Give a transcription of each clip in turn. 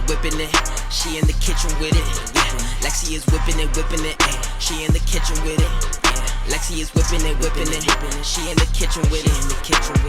whipping it. She in the kitchen with it. Yeah, Lexi is whipping it. She in the kitchen with it. Yeah, Lexi is whipping it. She in the kitchen with it.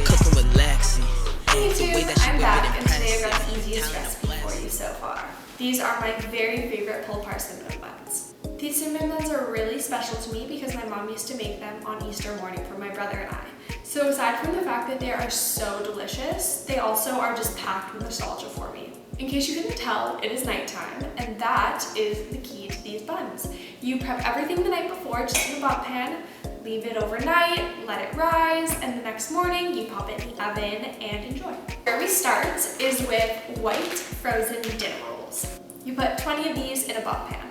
Cooking with Lexi. Hey YouTube, I'm back, and today I've got the easiest recipe for you so far. These are my very favorite pulled par cinnamon buns. These cinnamon buns are really special to me because my mom used to make them on Easter morning for my brother and I. So aside from the fact that they are so delicious, they also are just packed with nostalgia for me. In case you couldn't tell, it is nighttime, and that is the key to these buns. You prep everything the night before just in a bunt pan, leave it overnight, let it rise, and the next morning you pop it in the oven and enjoy. Where we start is with white frozen dinner rolls. You put 20 of these in a bunt pan.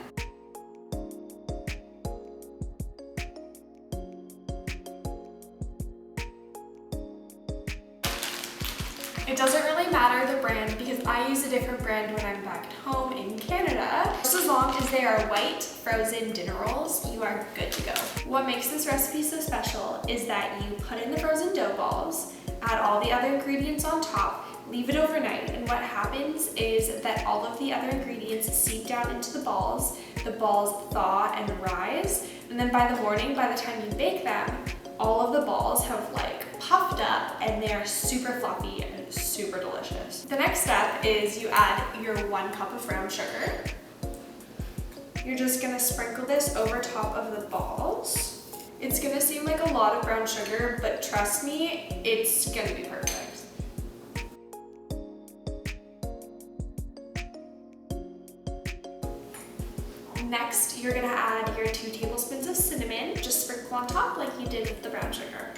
It doesn't really matter the brand because I use a different brand when I'm back at home in Canada. Just as long as they are white frozen dinner rolls, you are good to go. What makes this recipe so special is that you put in the frozen dough balls, add all the other ingredients on top, leave it overnight, and what happens is that all of the other ingredients seep down into the balls thaw and rise, and then by the morning, by the time you bake them, all of the balls have like puffed up and they are super fluffy and super delicious. The next step is you add your 1 cup of brown sugar. You're just gonna sprinkle this over top of the balls. It's gonna seem like a lot of brown sugar, but trust me, it's gonna be perfect. Next, you're gonna add your 2 tablespoons of cinnamon, just sprinkle on top like you did with the brown sugar.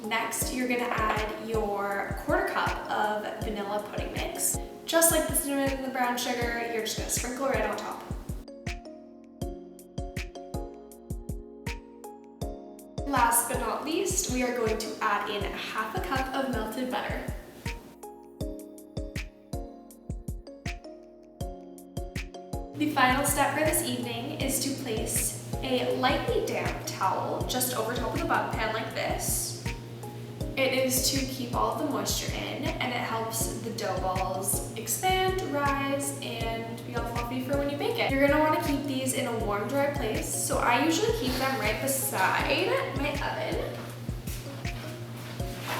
Next, you're gonna add your 1/4 cup of vanilla pudding mix. Just like the cinnamon and the brown sugar, you're just gonna sprinkle right on top. Last but not least, we are going to add in 1/2 cup of melted butter. The final step for this evening is to place a lightly damp towel just over top of the bunt pan like this. It is to keep all of the moisture in, and it helps the dough balls expand, rise, and be all fluffy for when you bake it. You're gonna wanna keep these in a warm, dry place, so I usually keep them right beside my oven,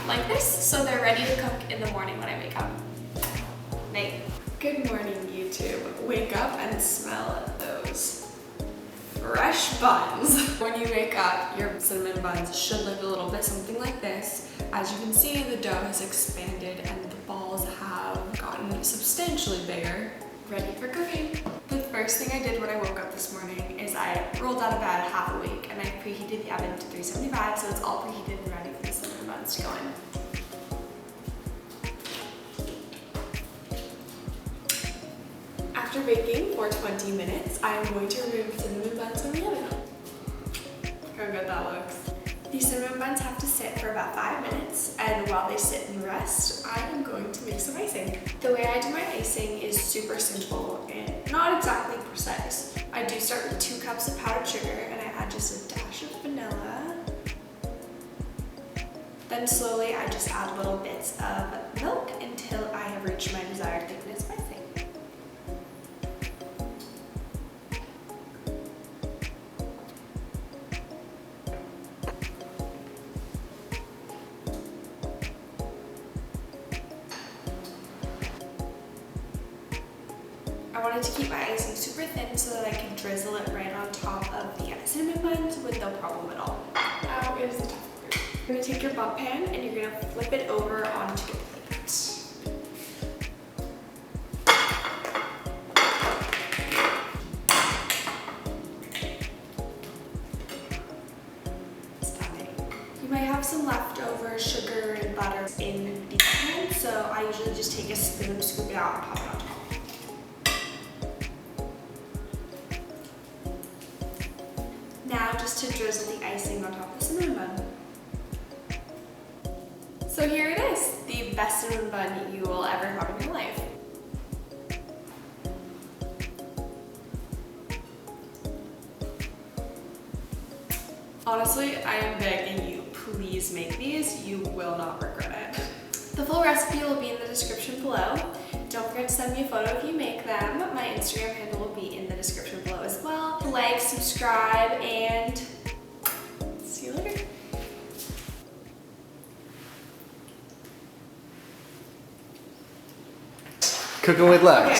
like this, so they're ready to cook in the morning when I wake up. Nate. Good morning, YouTube. Wake up and smell those fresh buns. When you wake up, your cinnamon buns should look a little bit something like this. As you can see, the dough has expanded and the balls have gotten substantially bigger, ready for cooking. The first thing I did when I woke up this morning is I rolled out of bed half awake and I preheated the oven to 375, so it's all preheated and ready for the cinnamon buns to go in. After baking for 20 minutes, I am going to remove the cinnamon buns from the oven. Look how good that looks. These cinnamon buns have to sit for about 5 minutes, and while they sit and rest, I am going to make some icing. The way I do my icing is super simple and not exactly precise. I do start with 2 cups of powdered sugar, and I add just a dash of vanilla. Then slowly I just add little bits of milk until I have reached my desired thickness of icing. I wanted to keep my icing super thin so that I can drizzle it right on top of the cinnamon buns with no problem at all. Now is the tough part. You're going to take your bunt pan and you're going to flip it over onto a plate. Stunning. You might have some leftover sugar and butter in the pan, so I usually just take a spoon, scoop it out, and pop it on top. Now just to drizzle the icing on top of the cinnamon bun. So here it is, the best cinnamon bun you will ever have in your life. Honestly, I am begging you, please make these. You will not regret it. The full recipe will be in the description below. Don't forget to send me a photo if you make them. My Instagram handle will be in the description below as well. Like, subscribe, and see you later. Cooking with Lex.